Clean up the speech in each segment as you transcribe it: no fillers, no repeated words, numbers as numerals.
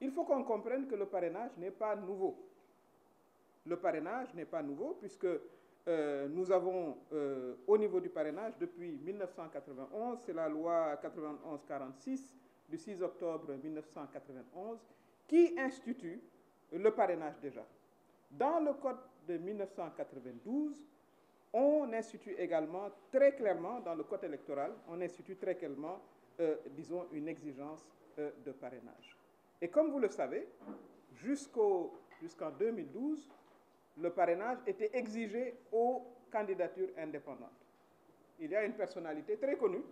il faut qu'on comprenne que le parrainage n'est pas nouveau. Le parrainage n'est pas nouveau puisque nous avons au niveau du parrainage depuis 1991, c'est la loi 91-46 du 6 octobre 1991 qui institue le parrainage déjà. Dans le code de 1992, on institue également très clairement, dans le code électoral, on institue très clairement, disons, une exigence de parrainage. Et comme vous le savez, jusqu'en 2012, le parrainage était exigé aux candidatures indépendantes. Il y a une personnalité très connue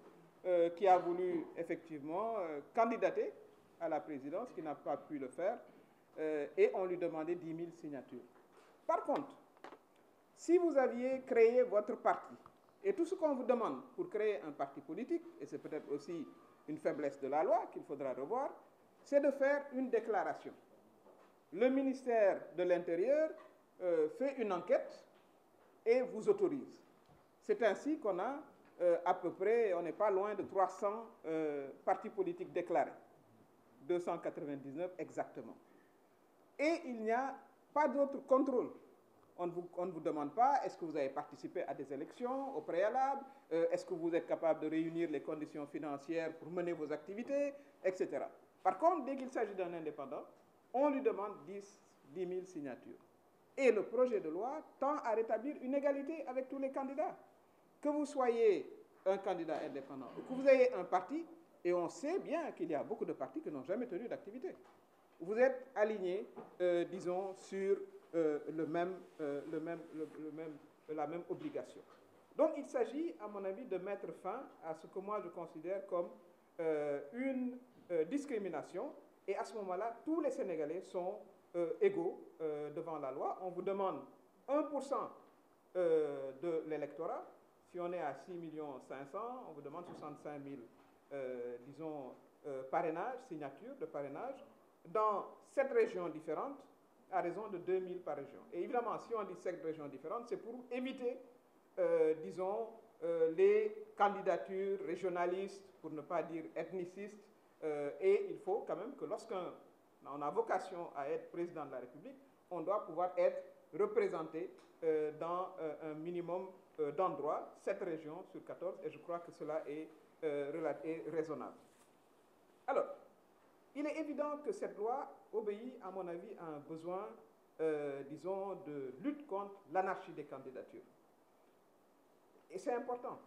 qui a voulu effectivement candidater à la présidence, qui n'a pas pu le faire, et on lui demandait 10 000 signatures. Par contre, si vous aviez créé votre parti, et tout ce qu'on vous demande pour créer un parti politique, et c'est peut-être aussi une faiblesse de la loi qu'il faudra revoir, c'est de faire une déclaration. Le ministère de l'Intérieur fait une enquête et vous autorise. C'est ainsi qu'on a à peu près, on n'est pas loin de 300 partis politiques déclarés. 299 exactement. Et il n'y a pas d'autre contrôle. On ne vous demande pas, est-ce que vous avez participé à des élections au préalable, est-ce que vous êtes capable de réunir les conditions financières pour mener vos activités, etc. Par contre, dès qu'il s'agit d'un indépendant, on lui demande 10 000 signatures. Et le projet de loi tend à rétablir une égalité avec tous les candidats. Que vous soyez un candidat indépendant ou que vous ayez un parti, et on sait bien qu'il y a beaucoup de partis qui n'ont jamais tenu d'activité. Vous êtes alignés, disons, sur la même obligation. Donc il s'agit, à mon avis, de mettre fin à ce que moi je considère comme une discrimination. Et à ce moment-là, tous les Sénégalais sont égaux devant la loi. On vous demande 1% de l'électorat. Si on est à 6 500 000, on vous demande 65 000, disons, parrainages, signatures de parrainage, dans 7 régions différentes, à raison de 2 000 par région. Et évidemment, si on dit 7 régions différentes, c'est pour éviter, disons, les candidatures régionalistes, pour ne pas dire ethnicistes, et il faut quand même que lorsqu'on a vocation à être président de la République, on doit pouvoir être représenté dans un minimum d'endroits, 7 régions sur 14, et je crois que cela est raisonnable. Alors, il est évident que cette loi obéit, à mon avis, à un besoin, disons, de lutte contre l'anarchie des candidatures. Et c'est important.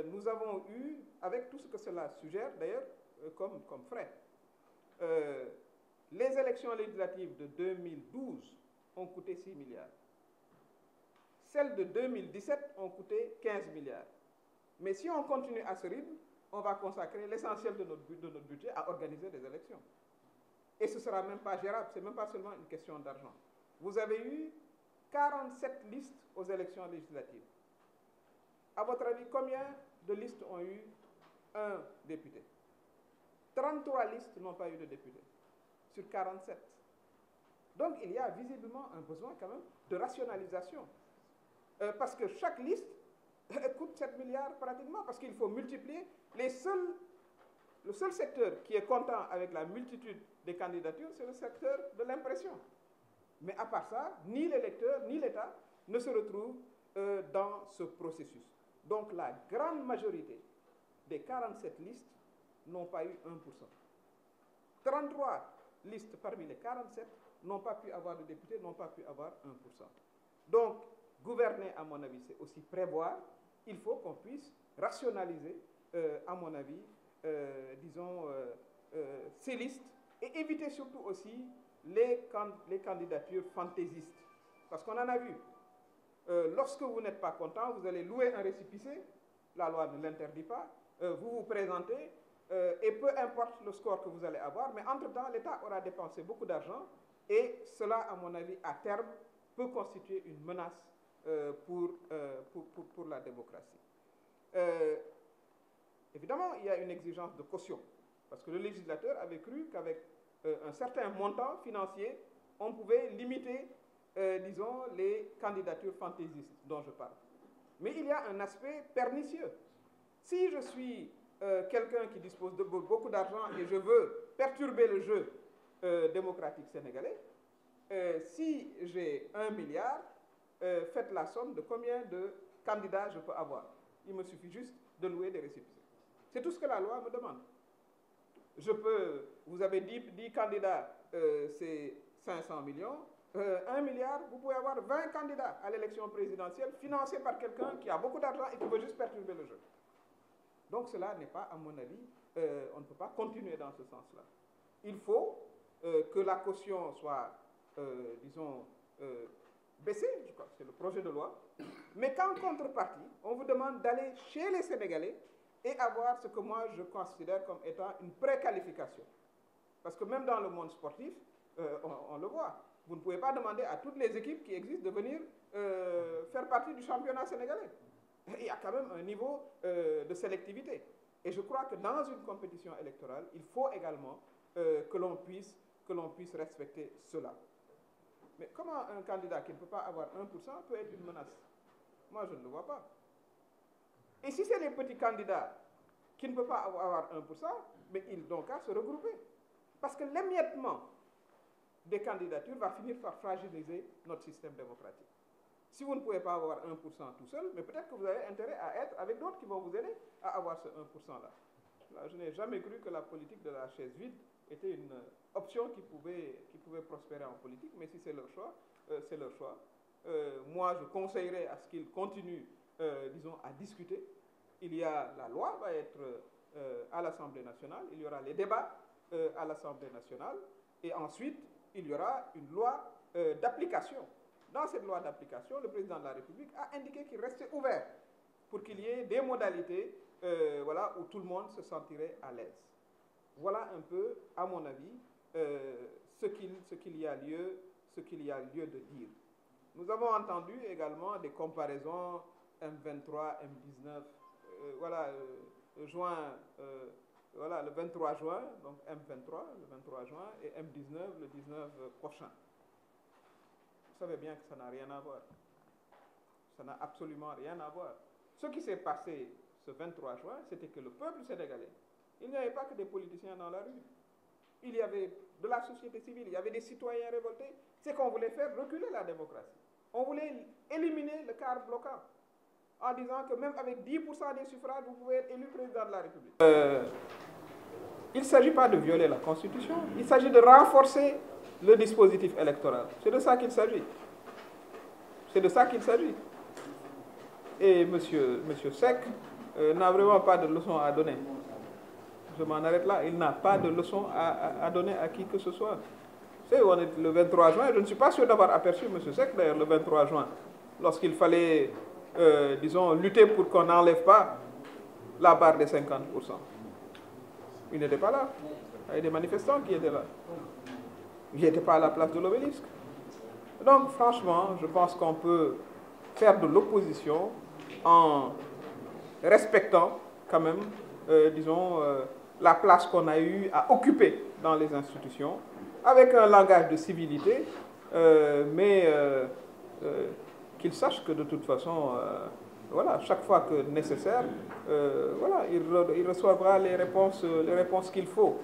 Nous avons eu, avec tout ce que cela suggère, d'ailleurs, comme frais, les élections législatives de 2012 ont coûté 6 milliards. Celles de 2017 ont coûté 15 milliards. Mais si on continue à ce rythme, on va consacrer l'essentiel de notre budget à organiser des élections. Et ce ne sera même pas gérable, ce n'est même pas seulement une question d'argent. Vous avez eu 47 listes aux élections législatives. À votre avis, combien de listes ont eu un député? 33 listes n'ont pas eu de député, sur 47. Donc il y a visiblement un besoin quand même de rationalisation. Parce que chaque liste coûte 7 milliards pratiquement, parce qu'il faut multiplier le seul secteur qui est content avec la multitude des candidatures, c'est le secteur de l'impression. Mais à part ça, ni l'électeur ni l'État ne se retrouvent dans ce processus. Donc la grande majorité des 47 listes n'ont pas eu 1%. 33 listes parmi les 47 n'ont pas pu avoir de députés, n'ont pas pu avoir 1%. Donc, gouverner, à mon avis, c'est aussi prévoir. Il faut qu'on puisse rationaliser, à mon avis, disons, ces listes et éviter surtout aussi les candidatures fantaisistes. Parce qu'on en a vu. Lorsque vous n'êtes pas content, vous allez louer un récépissé, la loi ne l'interdit pas, vous vous présentez, et peu importe le score que vous allez avoir, mais entre-temps, l'État aura dépensé beaucoup d'argent, et cela, à mon avis, à terme, peut constituer une menace pour la démocratie. Évidemment, il y a une exigence de caution, parce que le législateur avait cru qu'avec un certain montant financier, on pouvait limiter, disons, les candidatures fantaisistes dont je parle. Mais il y a un aspect pernicieux. Si je suis quelqu'un qui dispose de beaucoup d'argent et je veux perturber le jeu démocratique sénégalais, si j'ai 1 milliard, faites la somme de combien de candidats je peux avoir. Il me suffit juste de louer des récépissés. C'est tout ce que la loi me demande. Vous avez 10 candidats, c'est 500 millions. 1 milliard, vous pouvez avoir 20 candidats à l'élection présidentielle financés par quelqu'un qui a beaucoup d'argent et qui veut juste perturber le jeu. Donc cela n'est pas, à mon avis, on ne peut pas continuer dans ce sens-là. Il faut que la caution soit, disons, baissée, je crois que c'est le projet de loi, mais qu'en contrepartie, on vous demande d'aller chez les Sénégalais et avoir ce que moi je considère comme étant une préqualification. Parce que même dans le monde sportif, on le voit. Vous ne pouvez pas demander à toutes les équipes qui existent de venir faire partie du championnat sénégalais. Il y a quand même un niveau de sélectivité. Et je crois que dans une compétition électorale, il faut également que l'on puisse respecter cela. Mais comment un candidat qui ne peut pas avoir 1% peut être une menace? Moi, je ne le vois pas. Et si c'est les petits candidats qui ne peuvent pas avoir 1%, mais ils n'ont qu'à se regrouper. Parce que l'émiettement des candidatures va finir par fragiliser notre système démocratique. Si vous ne pouvez pas avoir 1% tout seul, mais peut-être que vous avez intérêt à être avec d'autres qui vont vous aider à avoir ce 1%-là. Là, je n'ai jamais cru que la politique de la chaise vide était une option qui pouvait prospérer en politique, mais si c'est leur choix, c'est leur choix. Moi, je conseillerais à ce qu'ils continuent, disons, à discuter. La loi va être à l'Assemblée nationale, il y aura les débats à l'Assemblée nationale, et ensuite, il y aura une loi d'application. Dans cette loi d'application, le président de la République a indiqué qu'il restait ouvert pour qu'il y ait des modalités voilà, où tout le monde se sentirait à l'aise. Voilà un peu, à mon avis, ce qu'il y a lieu de dire. Nous avons entendu également des comparaisons M23, M19, voilà, voilà, le 23 juin, donc M23, le 23 juin, et M19, le 19 prochain. Vous savez bien que ça n'a rien à voir. Ça n'a absolument rien à voir. Ce qui s'est passé ce 23 juin, c'était que le peuple sénégalais, il n'y avait pas que des politiciens dans la rue. Il y avait de la société civile, il y avait des citoyens révoltés. C'est qu'on voulait faire reculer la démocratie. On voulait éliminer le quart bloquant en disant que même avec 10% des suffrages, vous pouvez être élu président de la République. Il ne s'agit pas de violer la Constitution, il s'agit de renforcer le dispositif électoral. C'est de ça qu'il s'agit. C'est de ça qu'il s'agit. Et M. Seck n'a vraiment pas de leçon à donner. Je m'en arrête là. Il n'a pas de leçon à donner à qui que ce soit. Vous savez, on est le 23 juin. Je ne suis pas sûr d'avoir aperçu M. Seck, d'ailleurs, le 23 juin, lorsqu'il fallait, disons, lutter pour qu'on n'enlève pas la barre des 50%. Il n'était pas là. Il y avait des manifestants qui étaient là. Il n'était pas à la place de l'Obélisque. Donc, franchement, je pense qu'on peut faire de l'opposition en respectant quand même, disons, la place qu'on a eu à occuper dans les institutions, avec un langage de civilité, mais qu'ils sachent que de toute façon, voilà, chaque fois que nécessaire, voilà, il recevra les réponses qu'il faut.